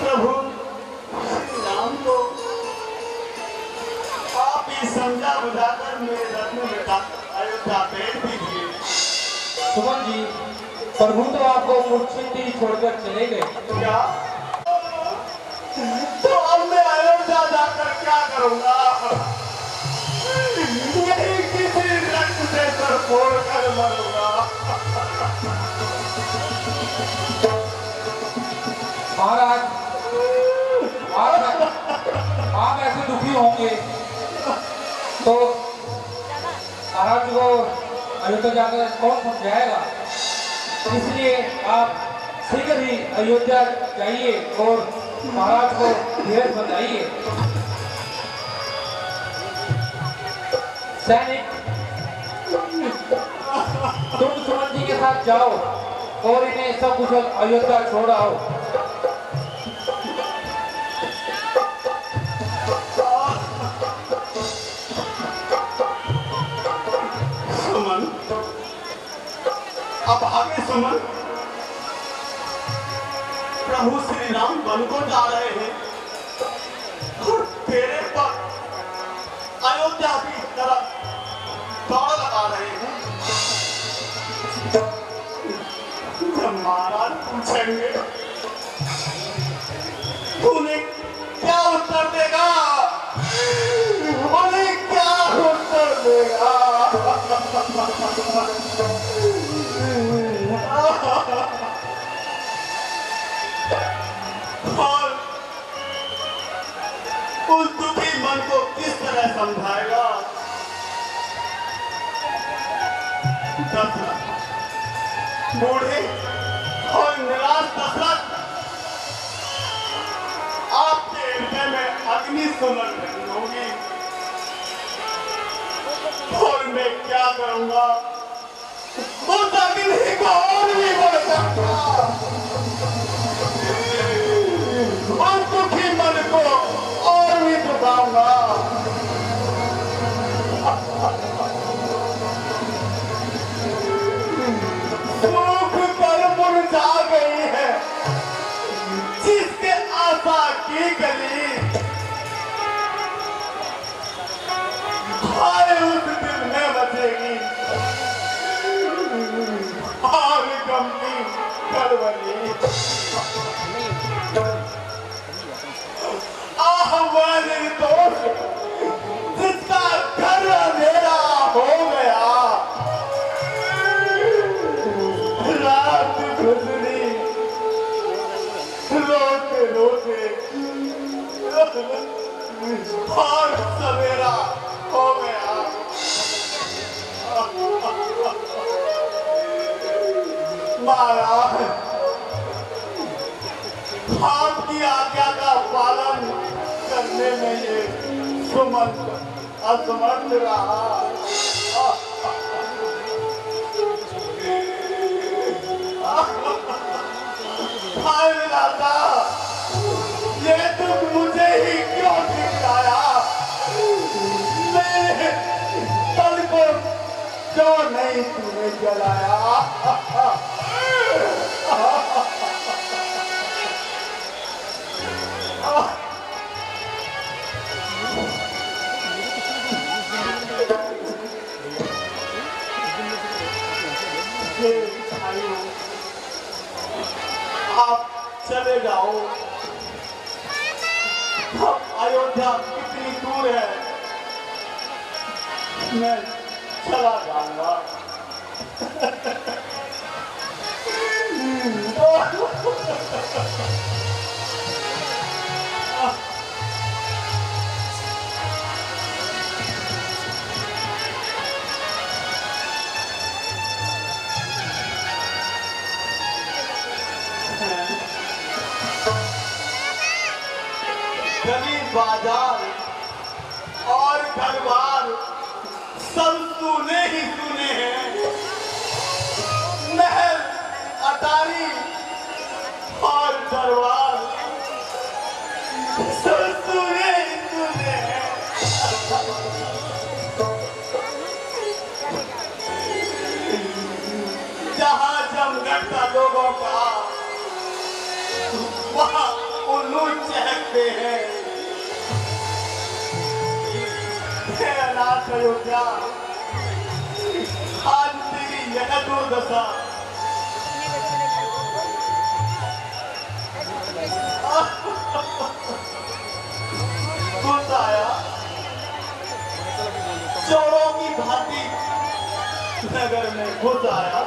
प्रभु श्री राम को आप ही समझा बुझाकर मेरे रथ में बैठा अयोध्या भेज दीजिए। सुमन जी, प्रभु तो आपको मूर्छित छोड़कर चले गए। क्या? तो अब मैं अयोध्या जाकर क्या करूंगा? यही किसी रक्त से सर फोड़ कर मरूंगा। महाराज, आप ऐसे दुखी होंगे तो महाराज को अयोध्या जाकर कौन समझाएगा? इसलिए आप शीघ्र ही अयोध्या जाइए और महाराज को धीरज बताइए। सैनिक, तुम सुमन जी के साथ जाओ और इन्हें सब कुछ अयोध्या छोड़ आओ। सुमन, अब आगे सुमन, प्रभु श्री राम वन को जा रहे हैं और तेरे पर अयोध्या की तरफ दौड़ लगा रहे हैं। जब महाराज पूछेंगे तूने क्या उत्तर देगा? उन्हें क्या उत्तर देगा? और उस दुखी मन को किस तरह समझाएगा? दशरथ, बूढ़े और निराश दशरथ, आपके हृदय में अग्नि सुलग रही होगी और मैं क्या करूंगा? उस अग्नि को और भी बढ़ाऊंगा, उस दुखी मन को और भी दुखाऊंगा। सूख कर मुरझा गई है जिसके आशा की गली, हाय उस दिन में बचेगी और गम की कड़वली। आह वह निर्दोष जिसका घर अंधेरा हो गया, रात गुजरी रोते रोते और सवेरा हो गया। महाराज, आपकी आज्ञा का पालन करने में ये सुमन असमर्थ रहा। हाय विधाता, ये दुख मुझे ही क्यों दिखाया? मेरे तन को क्यों नहीं तूने जलाया? आप चले जाओ, अब अयोध्या कितनी दूर है, मैं चला जाऊंगा। गली बाजार और घर बार सब सुने ही सुने हैं। महल, अटारी और दरबार सब सुने ही सुने हैं। जहाँ जमघट था लोगों का, वहाँ उल्लू चहकते हैं। अनाथ अयोध्या, आज तेरी यह दुर्दशा। गुस्सा आया, चोरों की भांति नगर में घुस आया।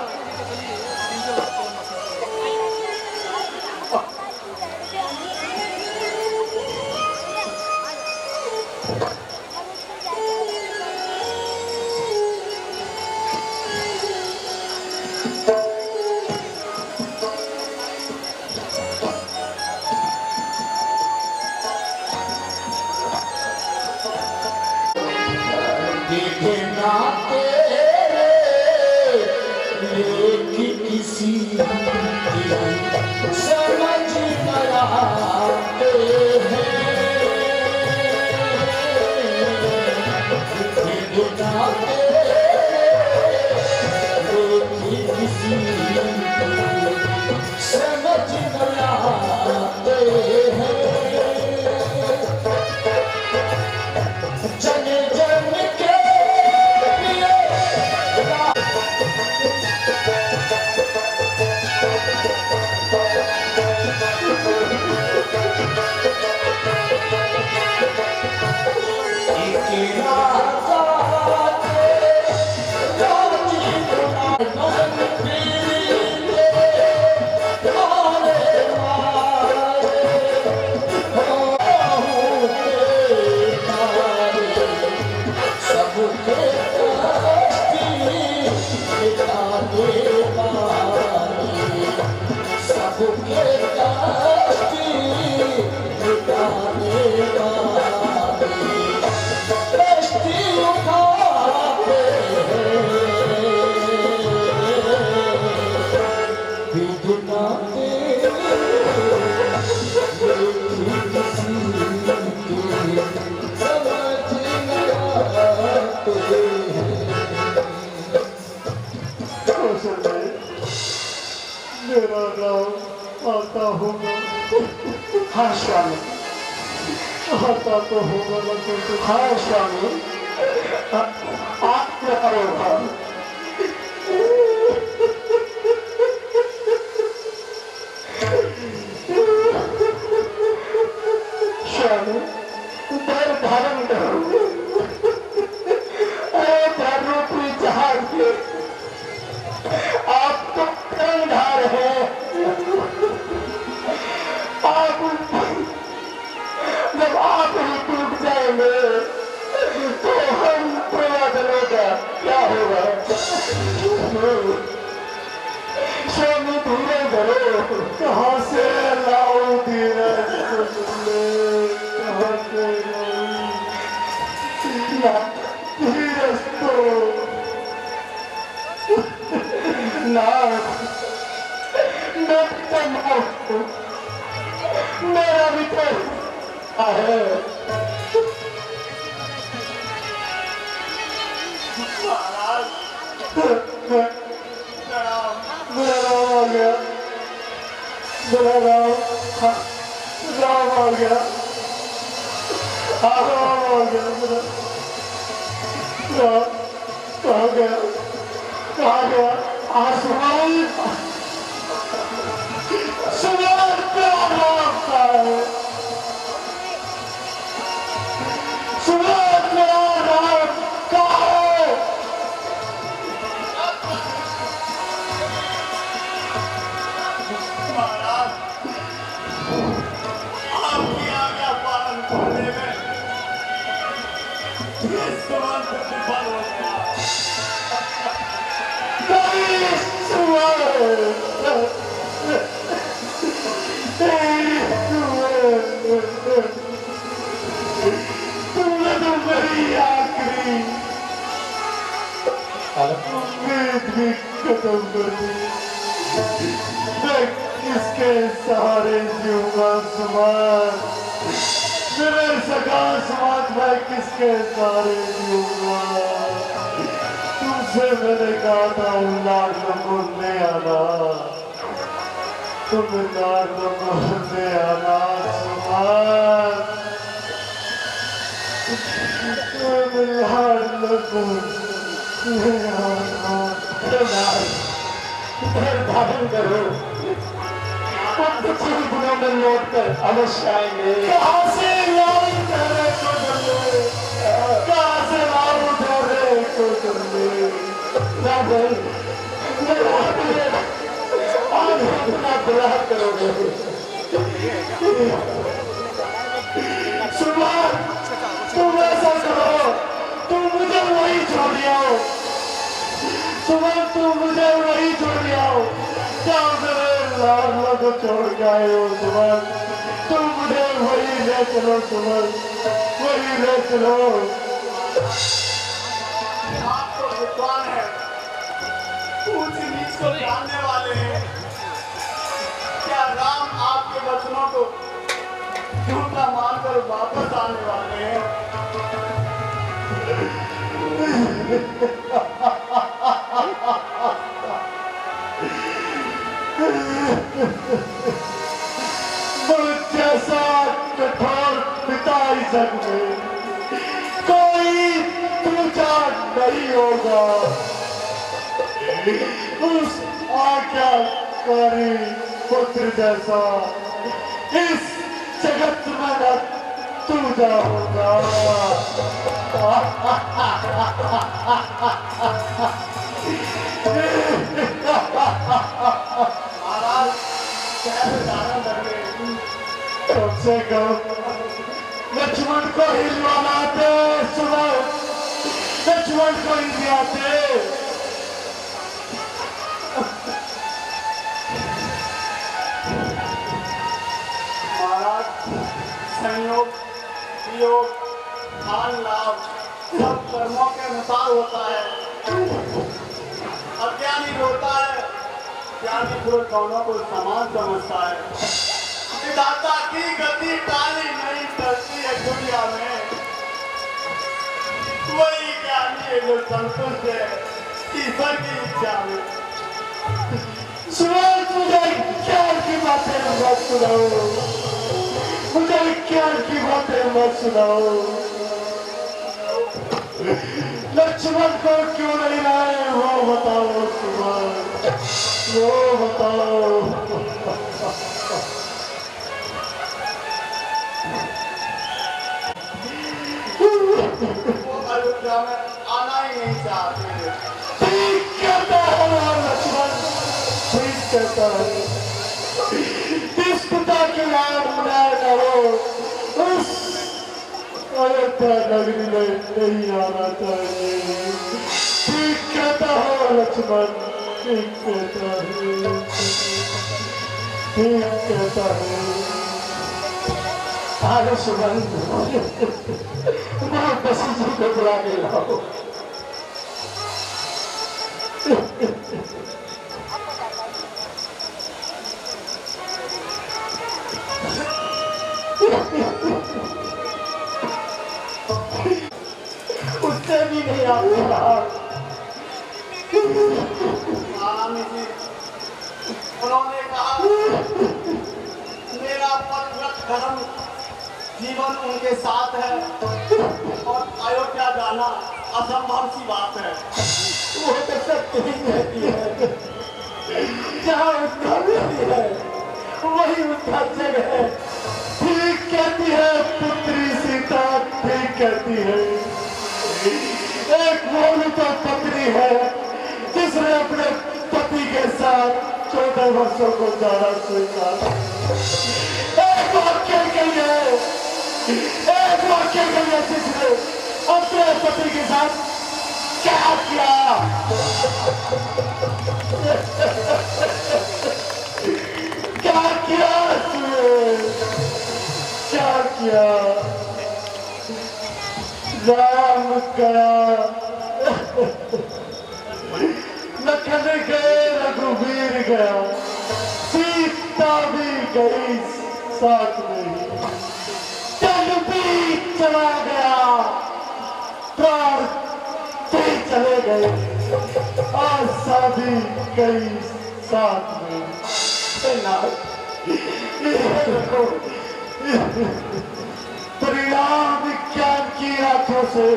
देखे ना तेरे लेकिन किसी की समझ न आते हैं। देखे ना तेरे लेकिन किसी की समझ न आते हैं। जन जन के मेरा राम आता होगा। हाँ स्वामी, आता तो होगा ना तो। हाँ स्वामी, आप क्या करोगा? स्वामी पैर धारण करो। अरे धर्मपुरी जहाज के आप तो कर्णधार हैं। आप जब आप ही टूट जाएंगे तो हम प्रवादलों का क्या होगा? स्वामी धीरे धरो। कहाँ से लाऊं धीरज तुझे, कहाँ से लाऊं धीरज तो ना मैं तनाव हूँ। मेरा भी तो है। महाराज प्रणाम। मेरा राम आ गया। मेरा राम राम आ गया। राम आ गया। मेरा राम कहाँ गया? कहाँ गया? आसमान सुबह प्यार लगता है। सुबह प्यार लगता है। महाराज, आपकी आज्ञा पालन करने में ये तुरंत विफल हो गया। तुमने तो मेरी आखिरी उम्मीद भी खत्म कर दी। मैं किसके सहारे जीऊंगा सुमान? मेरे सगा समाज में किसके सहारे जीऊंगा? तुमसे मैंने कहा था उल्लास को ले आना, तुम नार को ले आना। धारण करो, हम कुछ ही दिनों में लौट कर अवश्य आएंगे। कहाँ से लाल तेरे को डरले, कहाँ से लाल तेरे को डरले, रावण आज इतना बुरा करोगे। सुबह तुम ऐसा करो, तुम मुझे वही छोड़ आओ, सुबह तुम मुझे वही छोड़ आओ जहाँ मेरे लाडला को छोड़ के आए हो। सुबह तुम मुझे वही ले चलो, सुबह वही ले चलो। आप तो विद्वान है, ऊंच नीच को जानने वाले हैं। क्या राम आपके वचनों को झूठा मानकर वापस आने वाले हैं? जैसा कठोर पिता इस जग में कोई दूसरा नहीं होगा। उस आज्ञाकारी पुत्र जैसा इस जगत में न दूजा होगा। महाराज कैसे धारण करके कम से कम लक्ष्मण को हिलवाते, सुनो लक्ष्मण को हिलवाते। महाराज संयोग वियोग खान लाभ सब कर्मों के अनुसार होता है। अज्ञानी रोता है, ज्ञानी पूरे कौनों को समान समझता है। विधाता की गति टाली नहीं चलती है दुनिया में, वही ज्ञानी है जो संतुष्ट है ईश्वर की इच्छा में। सुनो मुझे ज्ञान की बातें मत सुनाओ, मुझे ज्ञान की बातें मत सुनाओ। लक्ष्मण को क्यों नहीं लाए वो बताओ, सुबह वो बताओ। वो अयोध्या में आना ही नहीं चाहते। ठीक कहता है लक्ष्मण, ठीक कहता है। इस पिता की नाम ना करो, उस अयोध्या नगरी में नहीं आना चाहिए। ठीक कहता है लक्ष्मण, ठीक कहता है, ठीक कहता है। आगे सुगंध बसी जी को बुला के लाओ। उससे भी नहीं आते महारानी जी उन्होंने कहा मेरा पतिव्रत धर्म जीवन उनके साथ है और अयोध्या जाना असंभव सी बात है। वो तो सत्य ही कहती है, जहाँ उसका बेटी है वही उसका जग है। ठीक कहती है पुत्री सीता, ठीक कहती है। एक वो तो पत्नी है जिसने अपने पति के साथ 14 वर्षों को जाना स्वीकारा। एक वाक्य के लिए, एक वाक्य के लिए जिसने अपने पति के साथ क्या किया, क्या किया तूने, क्या किया। राम गया, लखन गए, रघुवीर गया, सीता भी गई साथ में, जग भी चला गया, प्राण भी चले गए, आशा भी गई साथ में। परिणाम विज्ञान की आंखों से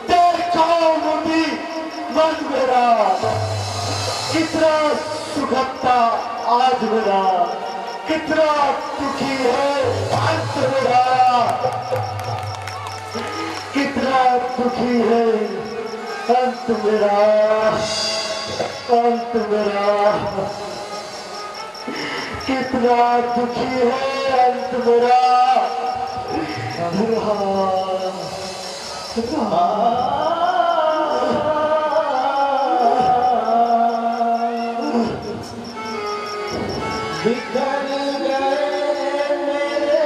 देखो मुझे मन मेरा कितना सुखता आज मेरा, कितना दुखी है अंत मेरा, कितना दुखी है अंत मेरा, अंत मेरा, कितना दुखी है अंत मेरा। बिखर गए मेरे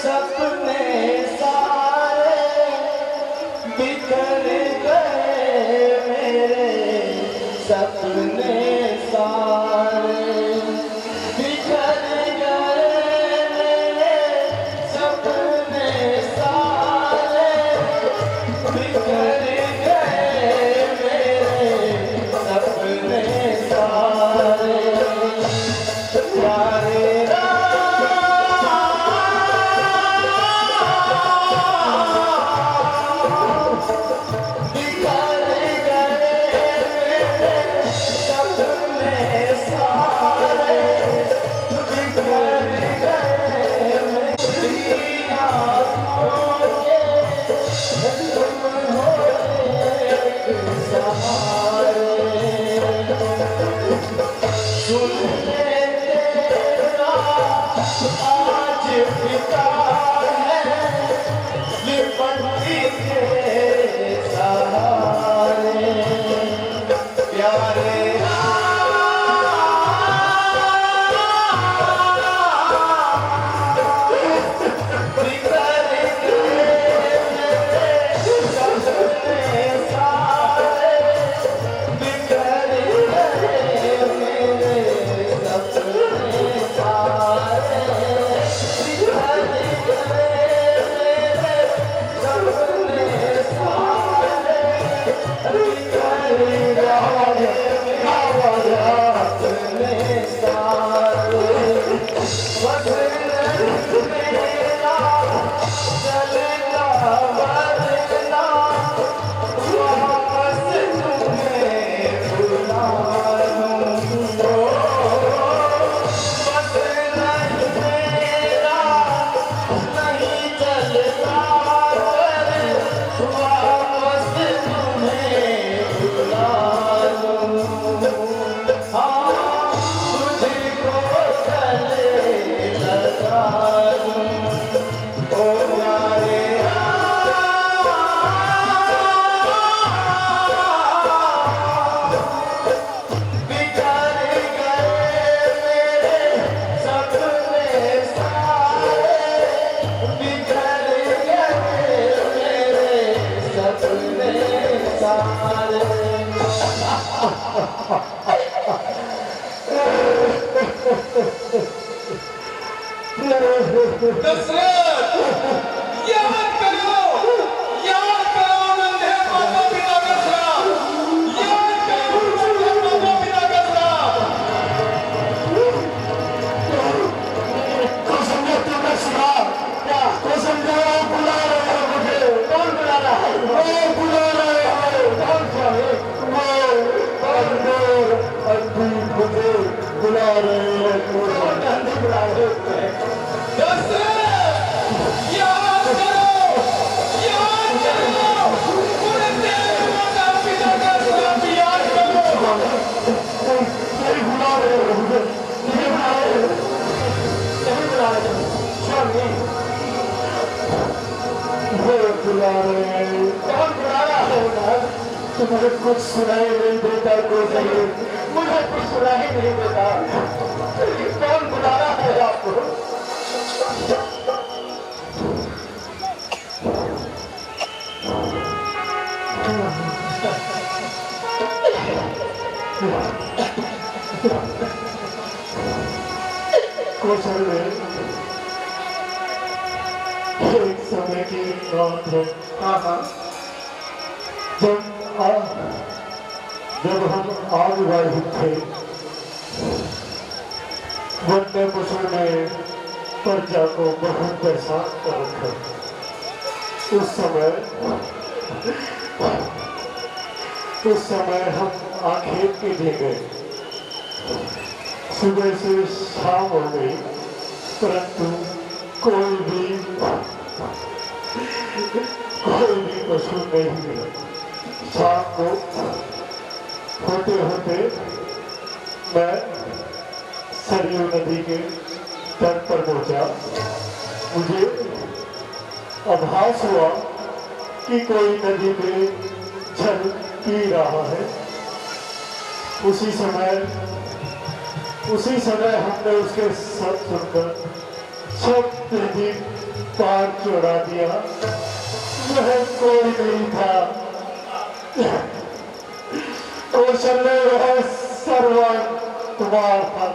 सपने सारे, बिखर गए मेरे सपने सारे, बिखर गए मेरे सपने सारे, बिखर गए मेरे सपने सारे। प्यारे बिखर गए मेरे सपने सारे, बिखर गए मेरी आँखों के तुम हो एक सहारे। सुन ले तेरा आज पिता है, विपत्ति के सहारे। प्यारे बिखर गए मेरे सपने सारे, बिखर गए मेरे सपने सारे, बिखर गए मेरे सपने सारे, बिखर गए मेरे सपने सारे। वतन मेरा चलता वरना, वापस तुम्हें बुला लूंगा। वतन मेरा नहीं चलता कर, वापस तुम्हें बुला लूंगा। हाँ तुझको गले लगा लूं, ओ प्यारे बिखर गए मेरे सपने सारे, बिखर गए मेरे सपने सारे। दशरथ, याद करो नन्हे माता पिता का श्राप, याद करो नन्हे माता पिता का श्राप। को समझो तुम्हें सुना क्या? को समझो बुला रहे हो मुझे? कौन बुला रहा है? वो बुला रहे हो। कौन सा है? वो अंधी मुझे बुला रहे हो। कौन अंधी बुला रहे हो? दशरथ, याद करो नन्हे माता पिता का श्राप याद करो। नहीं बुला रहे हो मुझे, नहीं बुला रहे हो, नहीं बुला रहे हो। स्वामी वो बुला रहे हैं। कौन बुला रहा है? तुम्हें कुछ सुनाई नहीं देता को सही, मुझे कुछ सुनाई नहीं देता। कौन बुला रहा है आपको? कौशल में एक समय की बात है। जब हम अविवाहित थे, वन्य पशु ने प्रजा को बहुत परेशान कर रखा। उस समय हम आखेट के लिए गए। सुबह से शाम हो गई परंतु कोई भी पशु नहीं मिला। शाम को होते होते मैं सरयू नदी के तट पर पहुंचा। मुझे आभास हुआ कि कोई नदी में जल पी रहा है। उसी समय हमने उसके सब सुनकर सब नदी पार चढ़ा दिया। वह कोई नहीं था, कौशल्य वह सरवर कुमार था।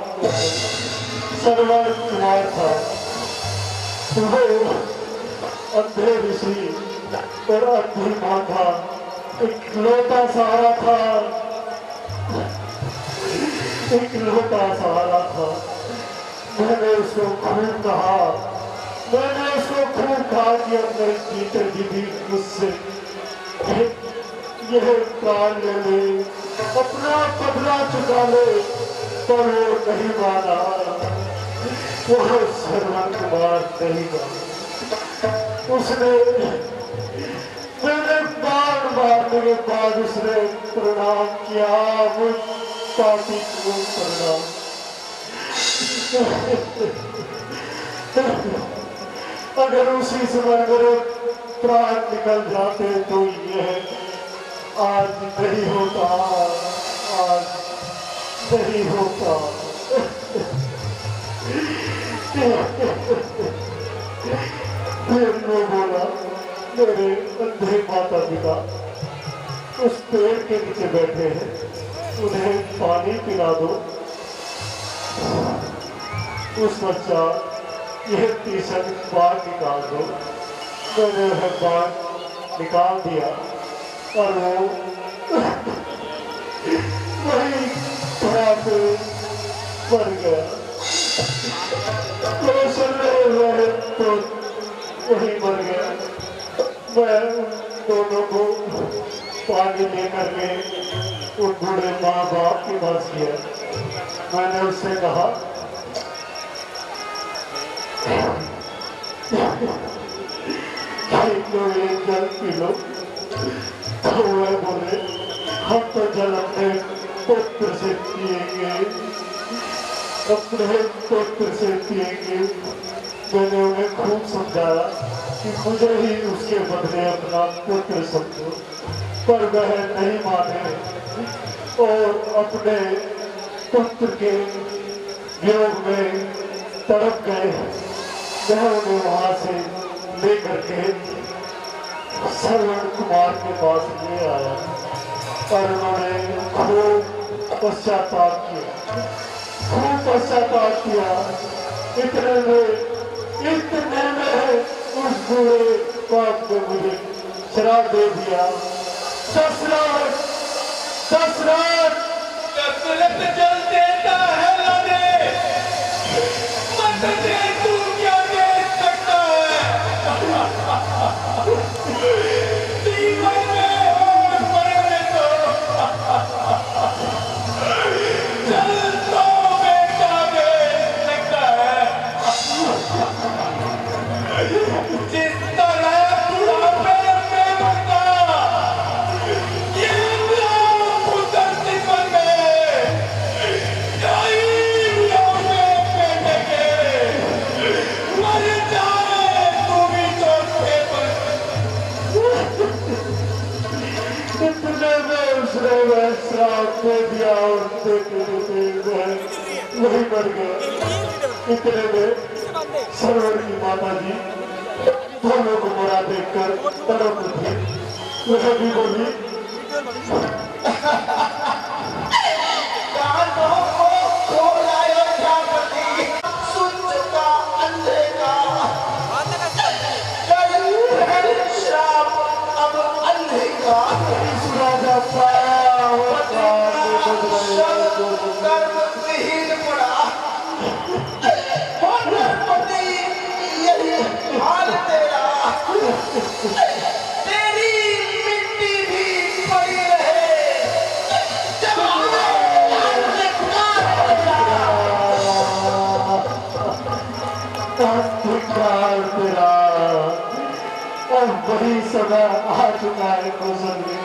वो अंधे ऋषि और अंधी माता इकलौता सहारा था। मैंने उसको खूब कहा कि अपने जीते जी भी मुझसे यह प्राण ले ले, अपना बदला चुका ले, पर वो नहीं माना। वो श्रवण कुमार नहीं माना। उसने मैंने बाण मारने के बाद उसने प्रणाम किया। वो पापी को प्रणाम। अगर उसी समय मेरे प्राण निकल जाते तो यह आज नहीं होता। फिर मैं बोला, मेरे अंधे माता पिता उस पेड़ के नीचे बैठे हैं, उन्हें पानी पिला दो। उस बच्चा यह टी-शर्ट बाहर निकाल दो। मैंने वह बाहर निकाल दिया और वो वही थोड़ा से मर गया। तो वही मर गया। मैं दोनों को पानी लेकर के उन बूढ़े माँ बाप के पास गया। मैंने उससे कहा, जल पी लो। तो वह बोले, हम तो जल अपने पुत्र से पिएंगे। मैंने उन्हें खूब समझाया कि मुझे ही उसके बदले अपना पुत्र समझो, पर वह नहीं माने और अपने पुत्र के वियोग में तड़प गए। मैं उन्हें वहां से लेकर के श्रवण कुमार के पास ले आया और उन्होंने खूब पश्चाताप किया। इतने में उस बूढ़े बाप ने मुझे शराब दे दिया। दशरथ जल देता है लाने, मत दे तू क्या दे सकता है। जीवन में और मरने तो जल तो बेटा दे सकता है। जिस तरह बुढ़ापे में मरता, ये लोग उतरती बन गए। मर जाए तू भी चौथे पर। इतने में उसने वह श्राप दे दिया और वही मर गया। इतने में सरवर की माता जी दोनों को मरा देखकर तड़प उठी। वह भी बोली, सुन चुका अंधे का श्राप, अब अंधे का राजा पाया कर्मविहीन पड़ा। धर्मपति यही हाल तेरा, तेरी मिट्टी भी पड़ी रहे। जब अंतकाल तेरा अब बड़ी समय आ चुका है कौशल्य।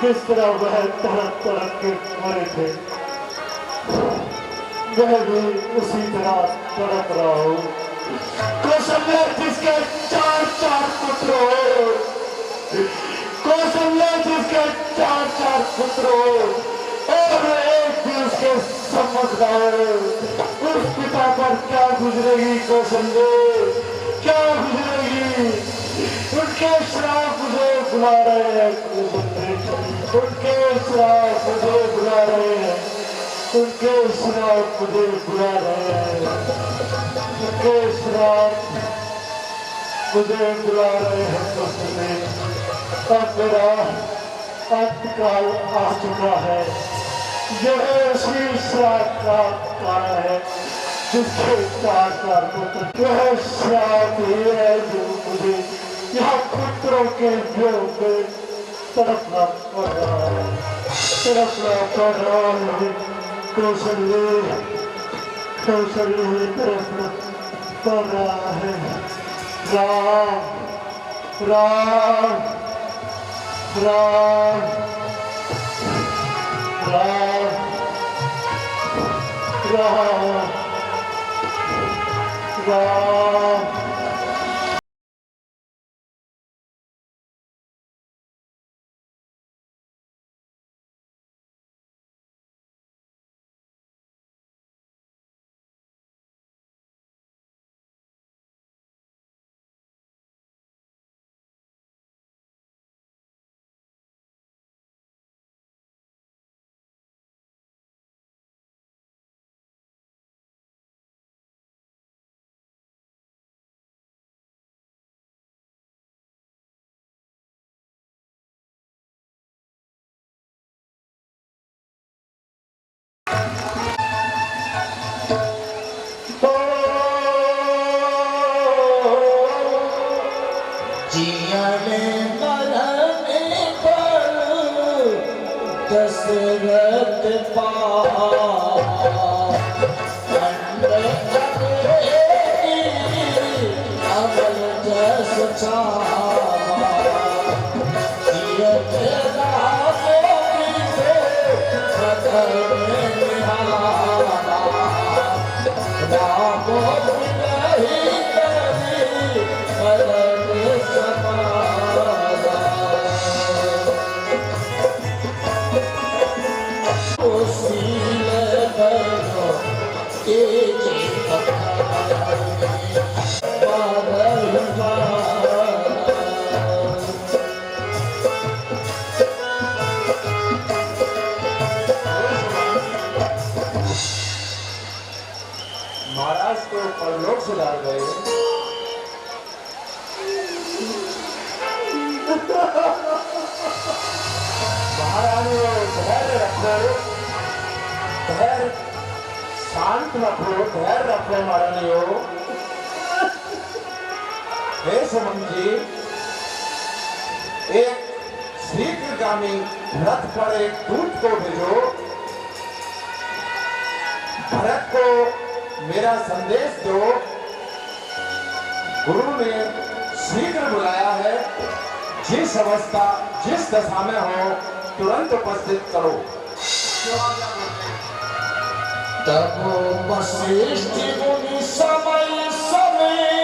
किस तरह वह तड़प तड़प के मरे थे, मैं भी उसी तरह तड़प रहा हूँ। कौशल्य जिसके चार चार पुत्र हो, कौशल्य जिसके चार चार पुत्र हो और एक भी उसके सम्मुख ना हो, उस पिता पर क्या गुजरेगी कौशल्य, क्या गुजरेगी? उनके श्राप मुझे बुला रहे हैं कौशल्य, उनके श्राप मुझे बुला रहे हैं, उनके श्राप मुझे बुला रहे हैं, उनके श्राप मुझे बुला रहे हैं कौशल्य। अब मेरा अंतकाल आ चुका है। यह उसी श्राप का कारण है जिसके चार चार पुत्र, यह श्राप ही है जो मुझे यहाँ पुत्रों के वियोग में तड़पना पड़ रहा है, तड़पना पड़ रहा है कौशल्य, कौशल्य तड़पना पड़ रहा है। राम राम राम राम राम राम। दशरथ अमल जस महाराज को परलोक से डाल गए। महारानी धैर्य रखो, धैर्य शांत रखो, धैर्य रखो महारानी हो। हे सुमन जी, एक शीघ्रगामी रथ पर एक दूत को भेजो, भरत को मेरा संदेश दो, गुरु ने शीघ्र बुलाया है, जिस अवस्था जिस दशा में हो तुरंत उपस्थित करो। तब वशिष्ठ मुनि समय समय